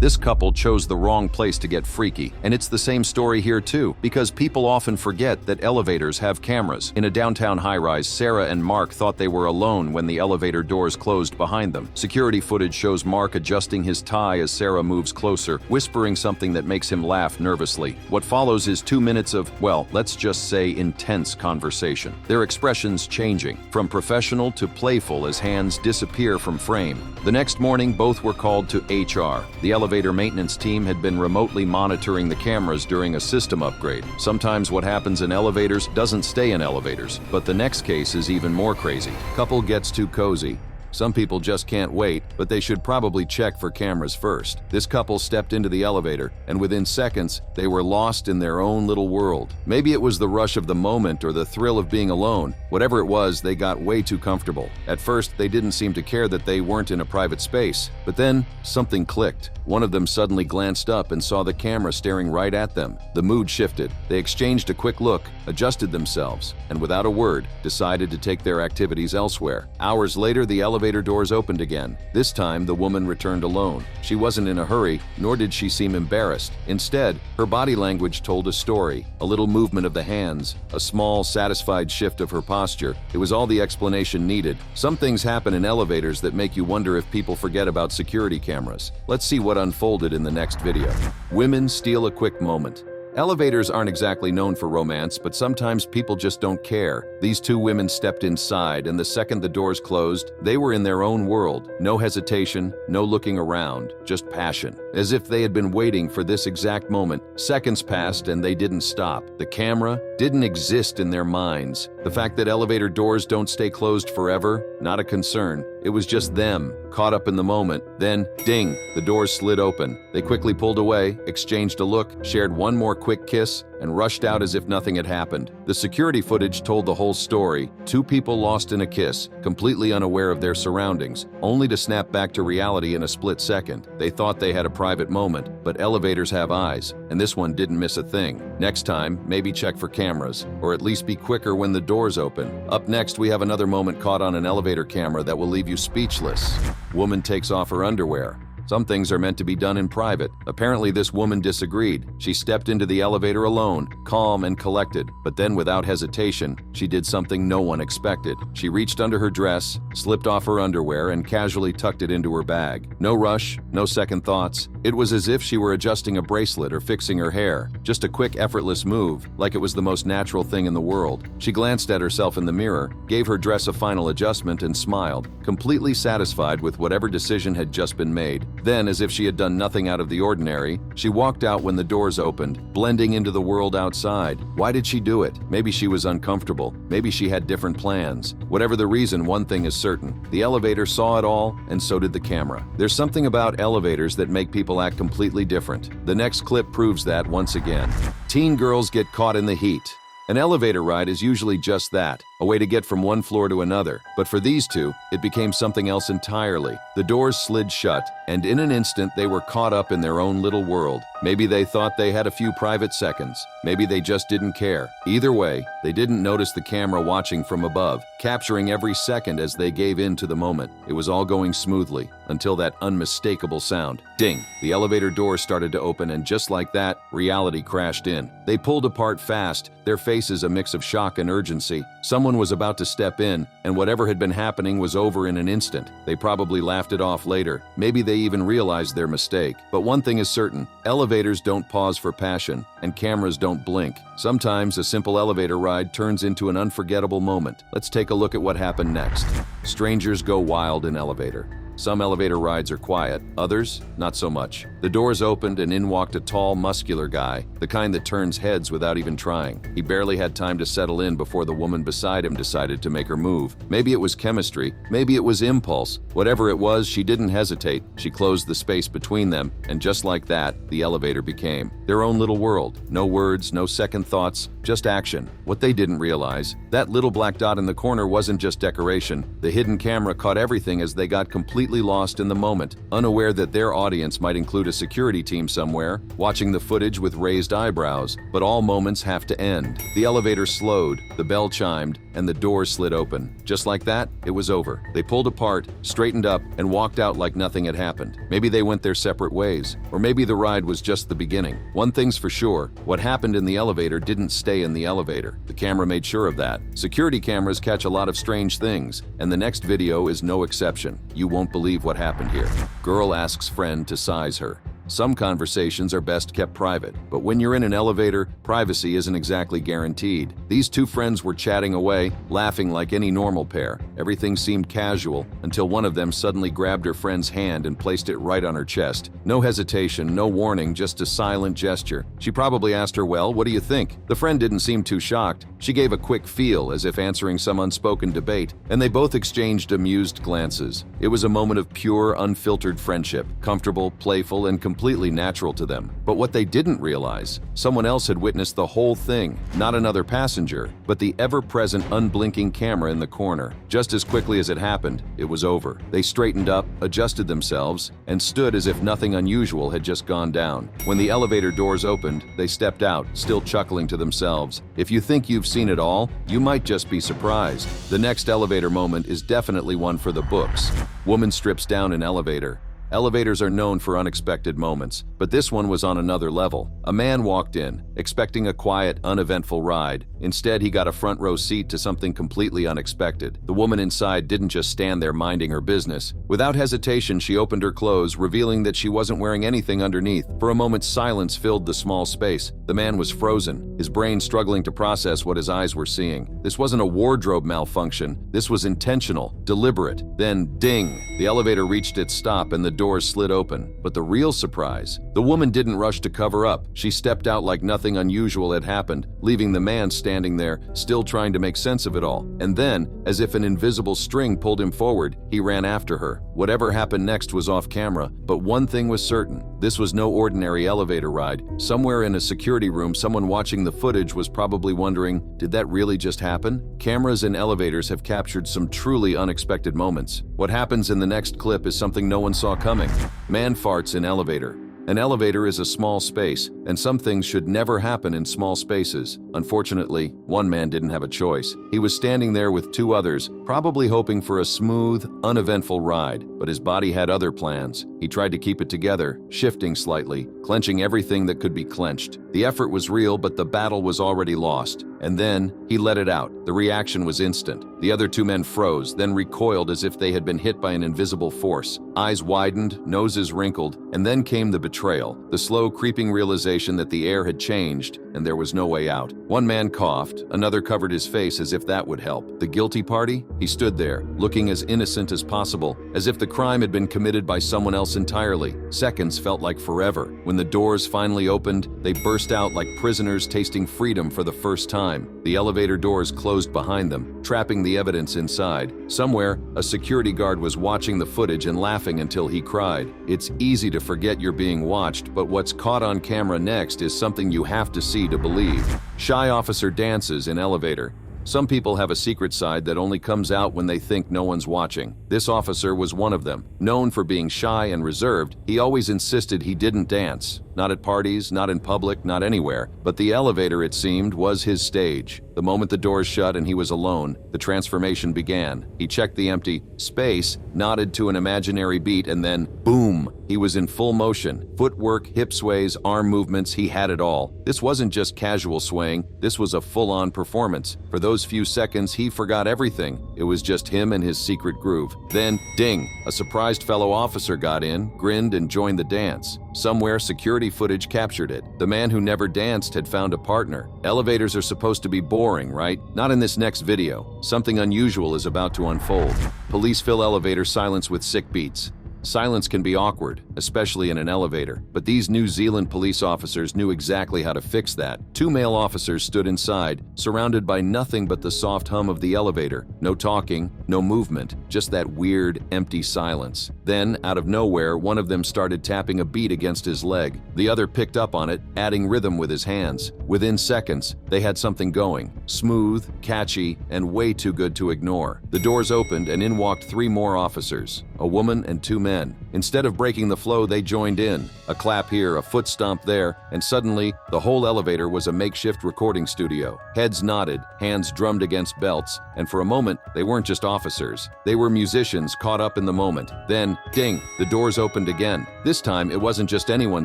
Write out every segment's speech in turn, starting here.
This couple chose the wrong place to get freaky, and it's the same story here too, because people often forget that elevators have cameras. In a downtown high-rise, Sarah and Mark thought they were alone when the elevator doors closed behind them. Security footage shows Mark adjusting his tie as Sarah moves closer, whispering something that makes him laugh nervously. What follows is 2 minutes of, well, let's just say intense conversation. Their expressions changing, from professional to playful as hands disappear from frame. The next morning, both were called to HR. The elevator maintenance team had been remotely monitoring the cameras during a system upgrade. Sometimes what happens in elevators doesn't stay in elevators, but the next case is even more crazy. Couple gets too cozy. Some people just can't wait, but they should probably check for cameras first. This couple stepped into the elevator, and within seconds, they were lost in their own little world. Maybe it was the rush of the moment or the thrill of being alone. Whatever it was, they got way too comfortable. At first, they didn't seem to care that they weren't in a private space. But then, something clicked. One of them suddenly glanced up and saw the camera staring right at them. The mood shifted. They exchanged a quick look, adjusted themselves, and without a word, decided to take their activities elsewhere. Hours later, the elevator doors opened again. This time, the woman returned alone. She wasn't in a hurry, nor did she seem embarrassed. Instead, her body language told a story. A little movement of the hands, a small, satisfied shift of her posture. It was all the explanation needed. Some things happen in elevators that make you wonder if people forget about security cameras. Let's see what unfolded in the next video. Women steal a quick moment. Elevators aren't exactly known for romance, but sometimes people just don't care. These two women stepped inside, and the second the doors closed, they were in their own world. No hesitation, no looking around, just passion. As if they had been waiting for this exact moment. Seconds passed and they didn't stop. The camera didn't exist in their minds. The fact that elevator doors don't stay closed forever, not a concern. It was just them, caught up in the moment. Then, ding, the doors slid open. They quickly pulled away, exchanged a look, shared one more quick kiss, and rushed out as if nothing had happened. The security footage told the whole story. Two people lost in a kiss, completely unaware of their surroundings, only to snap back to reality in a split second. They thought they had a private moment, but elevators have eyes, and this one didn't miss a thing. Next time, maybe check for cameras, or at least be quicker when the doors open. Up next, we have another moment caught on an elevator camera that will leave you speechless. Woman takes off her underwear. Some things are meant to be done in private. Apparently, this woman disagreed. She stepped into the elevator alone, calm and collected, but then without hesitation, she did something no one expected. She reached under her dress, slipped off her underwear, and casually tucked it into her bag. No rush, no second thoughts. It was as if she were adjusting a bracelet or fixing her hair. Just a quick, effortless move, like it was the most natural thing in the world. She glanced at herself in the mirror, gave her dress a final adjustment, and smiled, completely satisfied with whatever decision had just been made. Then, as if she had done nothing out of the ordinary, she walked out when the doors opened, blending into the world outside. Why did she do it? Maybe she was uncomfortable. Maybe she had different plans. Whatever the reason, one thing is certain. The elevator saw it all, and so did the camera. There's something about elevators that make people act completely different. The next clip proves that once again. Teen girls get caught in the heat. An elevator ride is usually just that, a way to get from one floor to another. But for these two, it became something else entirely. The doors slid shut, and in an instant they were caught up in their own little world. Maybe they thought they had a few private seconds. Maybe they just didn't care. Either way, they didn't notice the camera watching from above, capturing every second as they gave in to the moment. It was all going smoothly, until that unmistakable sound. Ding! The elevator door started to open, and just like that, reality crashed in. They pulled apart fast, their faces a mix of shock and urgency. Someone was about to step in, and whatever had been happening was over in an instant. They probably laughed it off later. Maybe they even realized their mistake. But one thing is certain, elevators don't pause for passion, and cameras don't blink. Sometimes a simple elevator ride turns into an unforgettable moment. Let's take a look at what happened next. Strangers go wild in elevator. Some elevator rides are quiet, others, not so much. The doors opened and in walked a tall, muscular guy, the kind that turns heads without even trying. He barely had time to settle in before the woman beside him decided to make her move. Maybe it was chemistry, maybe it was impulse. Whatever it was, she didn't hesitate. She closed the space between them, and just like that, the elevator became their own little world. No words, no second thoughts, just action. What they didn't realize, that little black dot in the corner wasn't just decoration. The hidden camera caught everything as they got completely lost in the moment, unaware that their audience might include a security team somewhere, watching the footage with raised eyebrows. But all moments have to end. The elevator slowed, the bell chimed, and the door slid open. Just like that, it was over. They pulled apart, straightened up, and walked out like nothing had happened. Maybe they went their separate ways, or maybe the ride was just the beginning. One thing's for sure, what happened in the elevator didn't stay in the elevator. The camera made sure of that. Security cameras catch a lot of strange things, and the next video is no exception. You won't believe what happened here. Girl asks friend to size her. Some conversations are best kept private, but when you're in an elevator, privacy isn't exactly guaranteed. These two friends were chatting away, laughing like any normal pair. Everything seemed casual until one of them suddenly grabbed her friend's hand and placed it right on her chest. No hesitation, no warning, just a silent gesture. She probably asked her, "Well, what do you think?" The friend didn't seem too shocked. She gave a quick feel, as if answering some unspoken debate, and they both exchanged amused glances. It was a moment of pure, unfiltered friendship, comfortable, playful, and completely natural to them. But what they didn't realize, someone else had witnessed the whole thing. Not another passenger, but the ever-present unblinking camera in the corner. Just as quickly as it happened, it was over. They straightened up, adjusted themselves, and stood as if nothing unusual had just gone down. When the elevator doors opened, they stepped out, still chuckling to themselves. If you think you've seen it all, you might just be surprised. The next elevator moment is definitely one for the books. Woman strips down in elevator. Elevators are known for unexpected moments, but this one was on another level. A man walked in, expecting a quiet, uneventful ride. Instead, he got a front row seat to something completely unexpected. The woman inside didn't just stand there minding her business. Without hesitation, she opened her clothes, revealing that she wasn't wearing anything underneath. For a moment, silence filled the small space. The man was frozen, his brain struggling to process what his eyes were seeing. This wasn't a wardrobe malfunction. This was intentional, deliberate. Then, ding! The elevator reached its stop and the doors slid open. But the real surprise, the woman didn't rush to cover up. She stepped out like nothing unusual had happened, leaving the man standing there, still trying to make sense of it all. And then, as if an invisible string pulled him forward, he ran after her. Whatever happened next was off camera, but one thing was certain. This was no ordinary elevator ride. Somewhere in a security room, someone watching the footage was probably wondering, did that really just happen? Cameras in elevators have captured some truly unexpected moments. What happens in the next clip is something no one saw coming. Man farts in elevator. An elevator is a small space, and some things should never happen in small spaces. Unfortunately, one man didn't have a choice. He was standing there with two others, probably hoping for a smooth, uneventful ride, but his body had other plans. He tried to keep it together, shifting slightly, clenching everything that could be clenched. The effort was real, but the battle was already lost. And then, he let it out. The reaction was instant. The other two men froze, then recoiled as if they had been hit by an invisible force. Eyes widened, noses wrinkled, and then came the betrayal, the slow, creeping realization that the air had changed and there was no way out. One man coughed, another covered his face as if that would help. The guilty party? He stood there, looking as innocent as possible, as if the crime had been committed by someone else entirely. Seconds felt like forever. When the doors finally opened, they burst out like prisoners tasting freedom for the first time. The elevator doors closed behind them, trapping the evidence inside. Somewhere, a security guard was watching the footage and laughing until he cried. It's easy to forget you're being watched, but what's caught on camera next is something you have to see to believe. Shy officer dances in elevator. Some people have a secret side that only comes out when they think no one's watching. This officer was one of them. Known for being shy and reserved, he always insisted he didn't dance. Not at parties, not in public, not anywhere. But the elevator, it seemed, was his stage. The moment the doors shut and he was alone, the transformation began. He checked the empty space, nodded to an imaginary beat, and then, boom! He was in full motion. Footwork, hip sways, arm movements, he had it all. This wasn't just casual swaying, this was a full-on performance. For those few seconds, he forgot everything. It was just him and his secret groove. Then, ding! A surprised fellow officer got in, grinned, and joined the dance. Somewhere, security footage captured it. The man who never danced had found a partner. Elevators are supposed to be boring, right? Not in this next video. Something unusual is about to unfold. Police fill elevator silence with sick beats. Silence can be awkward, especially in an elevator, but these New Zealand police officers knew exactly how to fix that. Two male officers stood inside, surrounded by nothing but the soft hum of the elevator. No talking, no movement, just that weird, empty silence. Then, out of nowhere, one of them started tapping a beat against his leg. The other picked up on it, adding rhythm with his hands. Within seconds, they had something going. Smooth, catchy, and way too good to ignore. The doors opened and in walked 3 more officers, a woman and 2 men. Instead of breaking the flow, they joined in. A clap here, a foot stomp there, and suddenly, the whole elevator was a makeshift recording studio. Heads nodded, hands drummed against belts, and for a moment, they weren't just officers. They were musicians caught up in the moment. Then, ding, the doors opened again. This time, it wasn't just anyone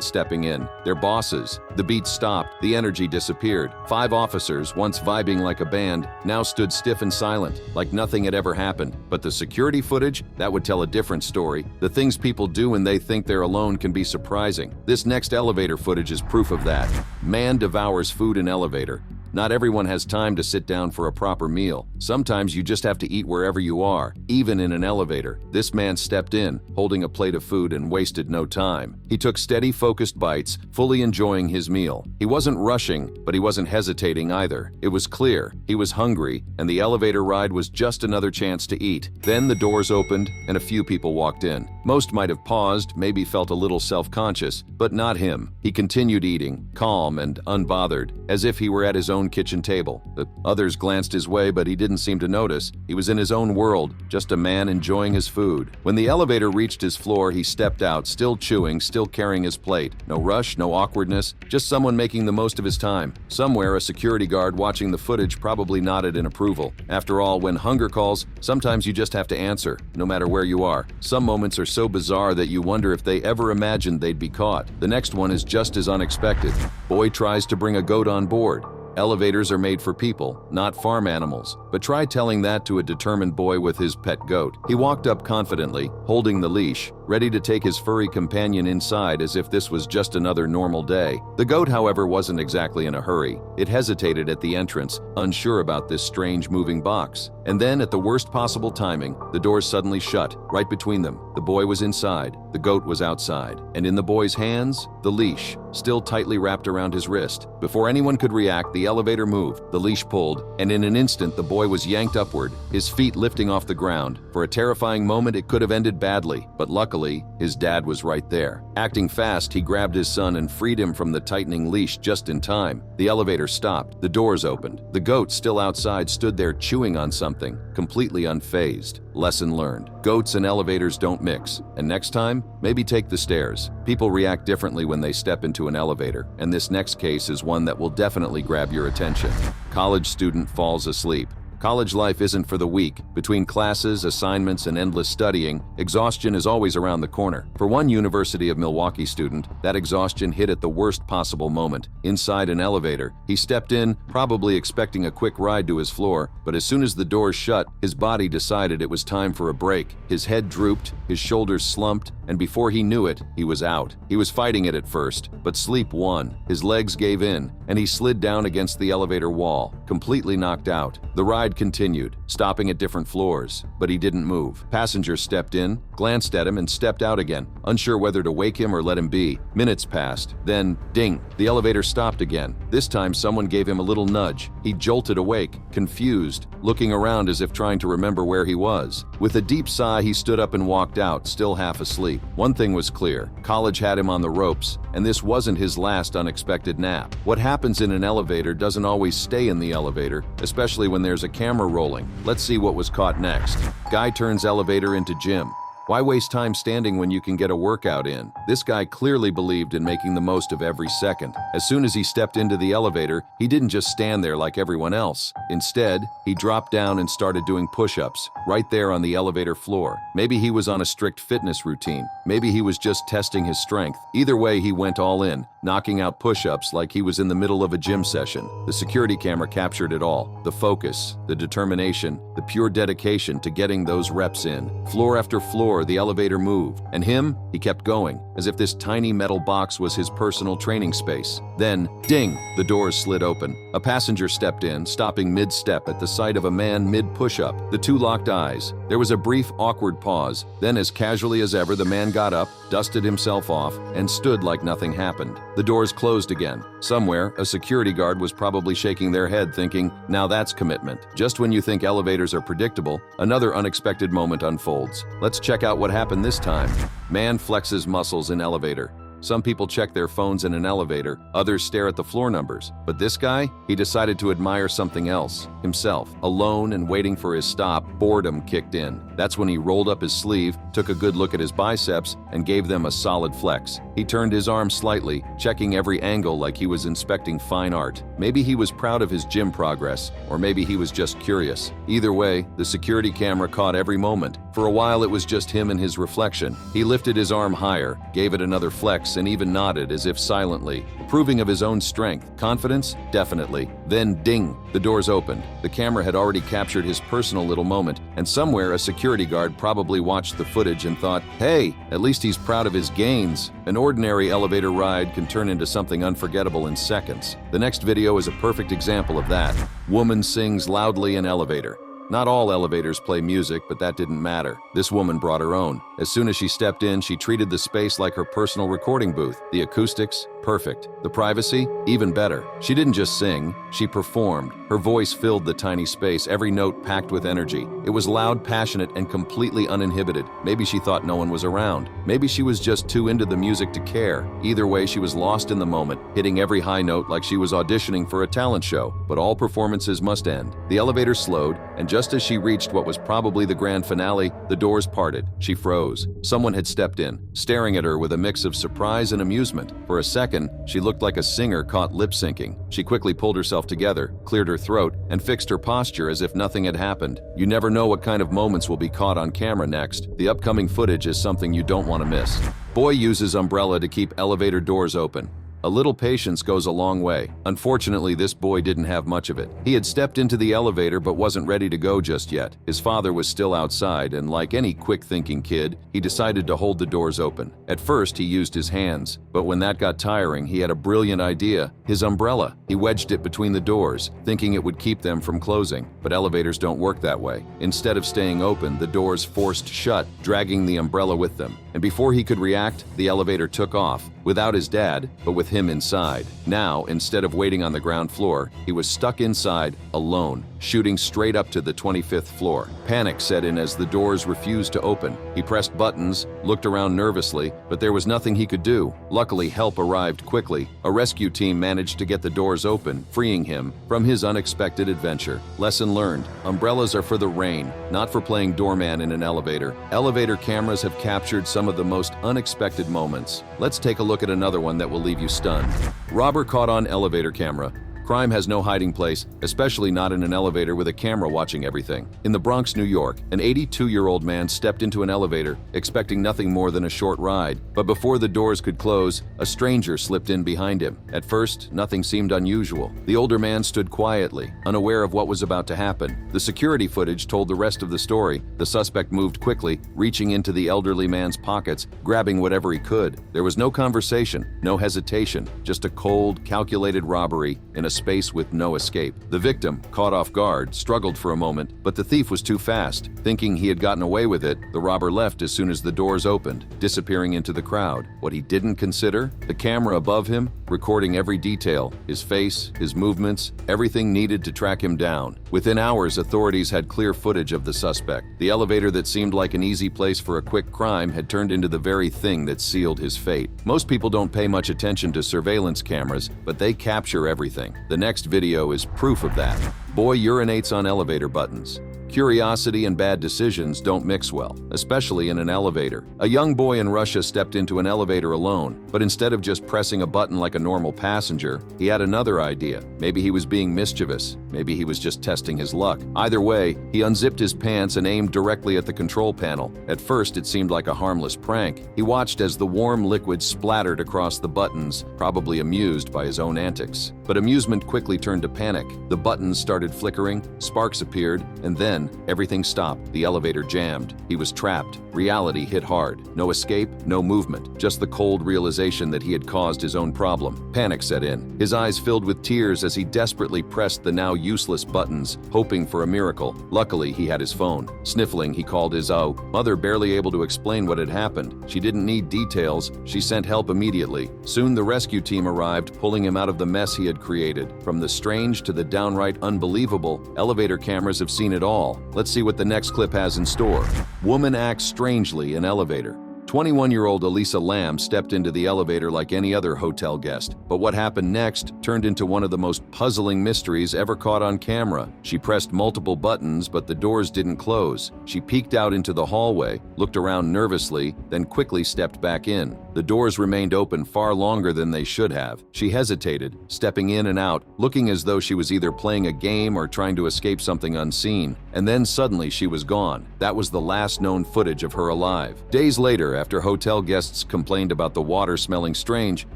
stepping in. Their bosses. The beat stopped, the energy disappeared. 5 officers, once vibing like a band, now stood stiff and silent, like nothing had ever happened. But the security footage, that would tell a different story. The things people do when they think they're alone can be surprising. This next elevator footage is proof of that. Man devours food in elevator. Not everyone has time to sit down for a proper meal. Sometimes you just have to eat wherever you are, even in an elevator. This man stepped in, holding a plate of food, and wasted no time. He took steady, focused bites, fully enjoying his meal. He wasn't rushing, but he wasn't hesitating either. It was clear he was hungry, and the elevator ride was just another chance to eat. Then the doors opened, and a few people walked in. Most might have paused, maybe felt a little self-conscious, but not him. He continued eating, calm and unbothered, as if he were at his own kitchen table. The others glanced his way, but he didn't seem to notice. He was in his own world, just a man enjoying his food. When the elevator reached his floor, he stepped out, still chewing, still carrying his plate. No rush, no awkwardness, just someone making the most of his time. Somewhere, a security guard watching the footage probably nodded in approval. After all, when hunger calls, sometimes you just have to answer, no matter where you are. Some moments are so bizarre that you wonder if they ever imagined they'd be caught. The next one is just as unexpected. Boy tries to bring a goat on board. Elevators are made for people, not farm animals. But try telling that to a determined boy with his pet goat. He walked up confidently, holding the leash, ready to take his furry companion inside as if this was just another normal day. The goat, however, wasn't exactly in a hurry. It hesitated at the entrance, unsure about this strange moving box. And then, at the worst possible timing, the doors suddenly shut, right between them. The boy was inside, the goat was outside, and in the boy's hands, the leash, still tightly wrapped around his wrist. Before anyone could react, the elevator moved, the leash pulled, and in an instant the boy was yanked upward, his feet lifting off the ground. For a terrifying moment, it could have ended badly, but luckily, his dad was right there. Acting fast, he grabbed his son and freed him from the tightening leash just in time. The elevator stopped, the doors opened. The goat, still outside, stood there chewing on something, completely unfazed. Lesson learned. Goats and elevators don't mix. And next time, maybe take the stairs. People react differently when they step into an elevator, and this next case is one that will definitely grab your attention. College student falls asleep. College life isn't for the weak. Between classes, assignments, and endless studying, exhaustion is always around the corner. For one University of Milwaukee student, that exhaustion hit at the worst possible moment. Inside an elevator, he stepped in, probably expecting a quick ride to his floor, but as soon as the doors shut, his body decided it was time for a break. His head drooped, his shoulders slumped, and before he knew it, he was out. He was fighting it at first, but sleep won. His legs gave in, and he slid down against the elevator wall, completely knocked out. The ride continued, stopping at different floors, but he didn't move. Passengers stepped in, glanced at him, and stepped out again, unsure whether to wake him or let him be. Minutes passed. Then, ding, the elevator stopped again. This time, someone gave him a little nudge. He jolted awake, confused, looking around as if trying to remember where he was. With a deep sigh, he stood up and walked out, still half asleep. One thing was clear. College had him on the ropes, and this wasn't his last unexpected nap. What happens in an elevator doesn't always stay in the elevator, especially when there's a camera rolling. Let's see what was caught next. Guy turns elevator into gym. Why waste time standing when you can get a workout in? This guy clearly believed in making the most of every second. As soon as he stepped into the elevator, he didn't just stand there like everyone else. Instead, he dropped down and started doing push-ups, right there on the elevator floor. Maybe he was on a strict fitness routine. Maybe he was just testing his strength. Either way, he went all in, knocking out push-ups like he was in the middle of a gym session. The security camera captured it all. The focus, the determination, the pure dedication to getting those reps in. Floor after floor, the elevator moved, and him, he kept going, as if this tiny metal box was his personal training space. Then, ding, the doors slid open. A passenger stepped in, stopping mid-step at the sight of a man mid-push-up. The two locked eyes. There was a brief, awkward pause. Then, as casually as ever, the man got up, dusted himself off, and stood like nothing happened. the doors closed again. Somewhere, a security guard was probably shaking their head thinking, now that's commitment. Just when you think elevators are predictable, another unexpected moment unfolds. Let's check out what happened this time. Man flexes muscles in elevator. Some people check their phones in an elevator, others stare at the floor numbers. But this guy, he decided to admire something else, himself. Alone and waiting for his stop, boredom kicked in. That's when he rolled up his sleeve, took a good look at his biceps, and gave them a solid flex. He turned his arm slightly, checking every angle like he was inspecting fine art. Maybe he was proud of his gym progress, or maybe he was just curious. Either way, the security camera caught every moment. For a while, it was just him and his reflection. He lifted his arm higher, gave it another flex, and even nodded as if silently, approving of his own strength. Confidence? Definitely. Then ding, the doors opened. The camera had already captured his personal little moment, and somewhere a security guard probably watched the footage and thought, hey, at least he's proud of his gains. An ordinary elevator ride can turn into something unforgettable in seconds. The next video is a perfect example of that. Woman sings loudly in elevator. Not all elevators play music, but that didn't matter. This woman brought her own. As soon as she stepped in, she treated the space like her personal recording booth. The acoustics? Perfect. The privacy? Even better. She didn't just sing, she performed. Her voice filled the tiny space, every note packed with energy. It was loud, passionate, and completely uninhibited. Maybe she thought no one was around. Maybe she was just too into the music to care. Either way, she was lost in the moment, hitting every high note like she was auditioning for a talent show. But all performances must end. The elevator slowed, and just as she reached what was probably the grand finale, the doors parted. She froze. Someone had stepped in, staring at her with a mix of surprise and amusement. For a second, she looked like a singer caught lip-syncing. She quickly pulled herself together, cleared her throat, and fixed her posture as if nothing had happened. You never know what kind of moments will be caught on camera next. The upcoming footage is something you don't want to miss. Boy uses umbrella to keep elevator doors open. A little patience goes a long way. Unfortunately, this boy didn't have much of it. He had stepped into the elevator but wasn't ready to go just yet. His father was still outside, and like any quick-thinking kid, he decided to hold the doors open. At first, he used his hands, but when that got tiring, he had a brilliant idea. His umbrella. He wedged it between the doors, thinking it would keep them from closing. But elevators don't work that way. Instead of staying open, the doors forced shut, dragging the umbrella with them. And before he could react, the elevator took off, without his dad, but with him inside. Now, instead of waiting on the ground floor, he was stuck inside, alone, shooting straight up to the 25th floor. Panic set in as the doors refused to open. He pressed buttons, looked around nervously, but there was nothing he could do. Luckily, help arrived quickly. A rescue team managed to get the doors open, freeing him from his unexpected adventure. Lesson learned: umbrellas are for the rain, not for playing doorman in an elevator. Elevator cameras have captured some of the most unexpected moments. Let's take a look at another one that will leave you stunned. Robber caught on elevator camera. Crime has no hiding place, especially not in an elevator with a camera watching everything. In the Bronx, New York, an 82-year-old man stepped into an elevator, expecting nothing more than a short ride. But before the doors could close, a stranger slipped in behind him. At first, nothing seemed unusual. The older man stood quietly, unaware of what was about to happen. The security footage told the rest of the story. The suspect moved quickly, reaching into the elderly man's pockets, grabbing whatever he could. There was no conversation, no hesitation, just a cold, calculated robbery in a space with no escape. The victim, caught off guard, struggled for a moment, but the thief was too fast. Thinking he had gotten away with it, the robber left as soon as the doors opened, disappearing into the crowd. What he didn't consider? The camera above him, recording every detail, his face, his movements, everything needed to track him down. Within hours, authorities had clear footage of the suspect. The elevator that seemed like an easy place for a quick crime had turned into the very thing that sealed his fate. Most people don't pay much attention to surveillance cameras, but they capture everything. The next video is proof of that. Boy urinates on elevator buttons. Curiosity and bad decisions don't mix well, especially in an elevator. A young boy in Russia stepped into an elevator alone, but instead of just pressing a button like a normal passenger, he had another idea. Maybe he was being mischievous. Maybe he was just testing his luck. Either way, he unzipped his pants and aimed directly at the control panel. At first, it seemed like a harmless prank. He watched as the warm liquid splattered across the buttons, probably amused by his own antics. But amusement quickly turned to panic. The buttons started flickering, sparks appeared, and then then, everything stopped. The elevator jammed. He was trapped. Reality hit hard. No escape, no movement. Just the cold realization that he had caused his own problem. Panic set in. His eyes filled with tears as he desperately pressed the now useless buttons, hoping for a miracle. Luckily, he had his phone. Sniffling, he called his mother, barely able to explain what had happened. She didn't need details. She sent help immediately. Soon the rescue team arrived, pulling him out of the mess he had created. From the strange to the downright unbelievable, elevator cameras have seen it all. Let's see what the next clip has in store. Woman acts strangely in elevator. 21-year-old Elisa Lamb stepped into the elevator like any other hotel guest, but what happened next turned into one of the most puzzling mysteries ever caught on camera. She pressed multiple buttons, but the doors didn't close. She peeked out into the hallway, looked around nervously, then quickly stepped back in. The doors remained open far longer than they should have. She hesitated, stepping in and out, looking as though she was either playing a game or trying to escape something unseen. And then suddenly she was gone. That was the last known footage of her alive. Days later, after hotel guests complained about the water smelling strange,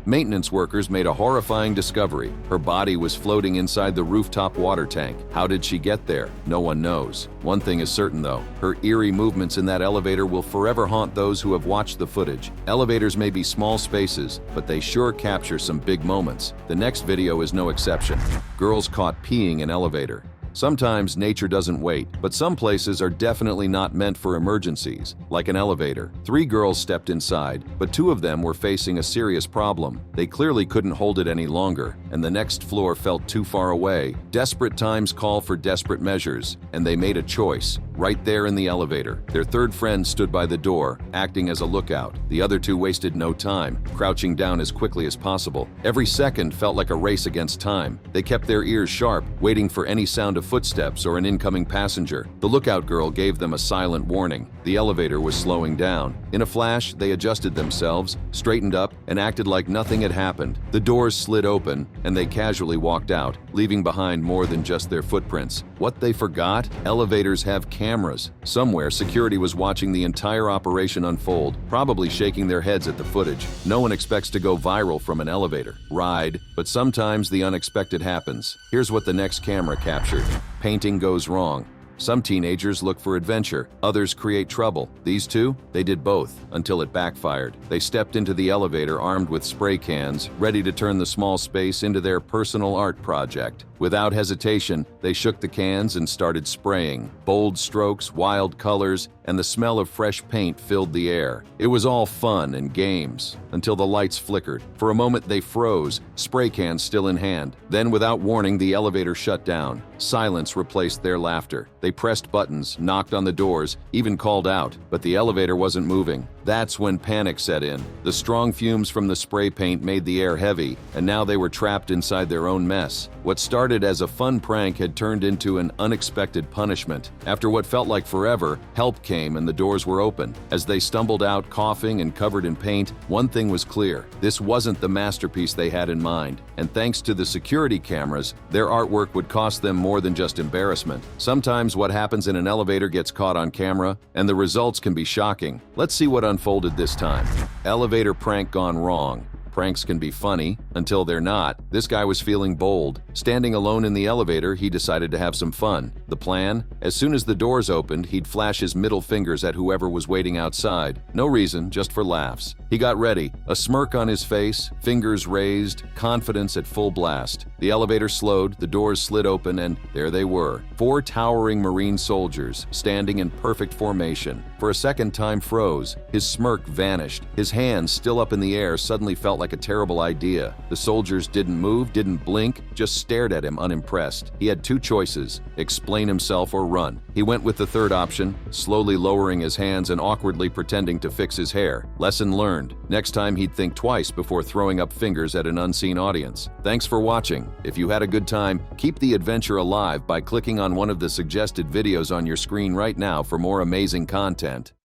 maintenance workers made a horrifying discovery. Her body was floating inside the rooftop water tank. How did she get there? No one knows. One thing is certain though, her eerie movements in that elevator will forever haunt those who have watched the footage. Elevators may be small spaces, but they sure capture some big moments. The next video is no exception. Girls caught peeing in elevator. Sometimes nature doesn't wait, but some places are definitely not meant for emergencies, like an elevator. 3 girls stepped inside, but 2 of them were facing a serious problem. They clearly couldn't hold it any longer, and the next floor felt too far away. Desperate times call for desperate measures, and they made a choice. Right there in the elevator, their third friend stood by the door, acting as a lookout. The other 2 wasted no time, crouching down as quickly as possible. Every second felt like a race against time. They kept their ears sharp, waiting for any sound of footsteps or an incoming passenger. The lookout girl gave them a silent warning. The elevator was slowing down. In a flash, they adjusted themselves, straightened up, and acted like nothing had happened. The doors slid open, and they casually walked out, leaving behind more than just their footprints. What they forgot? Elevators have cameras. Somewhere, security was watching the entire operation unfold, probably shaking their heads at the footage. No one expects to go viral from an elevator ride, but sometimes the unexpected happens. Here's what the next camera captured. Painting goes wrong. Some teenagers look for adventure, others create trouble. These 2, they did both, until it backfired. They stepped into the elevator armed with spray cans, ready to turn the small space into their personal art project. Without hesitation, they shook the cans and started spraying. Bold strokes, wild colors, and the smell of fresh paint filled the air. It was all fun and games, until the lights flickered. For a moment they froze, spray cans still in hand. Then, without warning, the elevator shut down. Silence replaced their laughter. They pressed buttons, knocked on the doors, even called out, but the elevator wasn't moving. That's when panic set in. The strong fumes from the spray paint made the air heavy, and now they were trapped inside their own mess. What started as a fun prank had turned into an unexpected punishment. After what felt like forever, help came and the doors were open. As they stumbled out, coughing and covered in paint, one thing was clear. This wasn't the masterpiece they had in mind. And thanks to the security cameras, their artwork would cost them more than just embarrassment. Sometimes what happens in an elevator gets caught on camera, and the results can be shocking. Let's see what unfolded this time. Elevator prank gone wrong. Pranks can be funny, until they're not. This guy was feeling bold. Standing alone in the elevator, he decided to have some fun. The plan? As soon as the doors opened, he'd flash his middle fingers at whoever was waiting outside. No reason, just for laughs. He got ready, a smirk on his face, fingers raised, confidence at full blast. The elevator slowed, the doors slid open, and there they were. 4 towering Marine soldiers, standing in perfect formation. For a second, time froze. His smirk vanished. His hands, still up in the air, suddenly felt like a terrible idea. The soldiers didn't move, didn't blink, just stared at him unimpressed. He had 2 choices: explain himself or run. He went with the third option, slowly lowering his hands and awkwardly pretending to fix his hair. Lesson learned. Next time he'd think twice before throwing up fingers at an unseen audience. Thanks for watching. If you had a good time, keep the adventure alive by clicking on one of the suggested videos on your screen right now for more amazing content.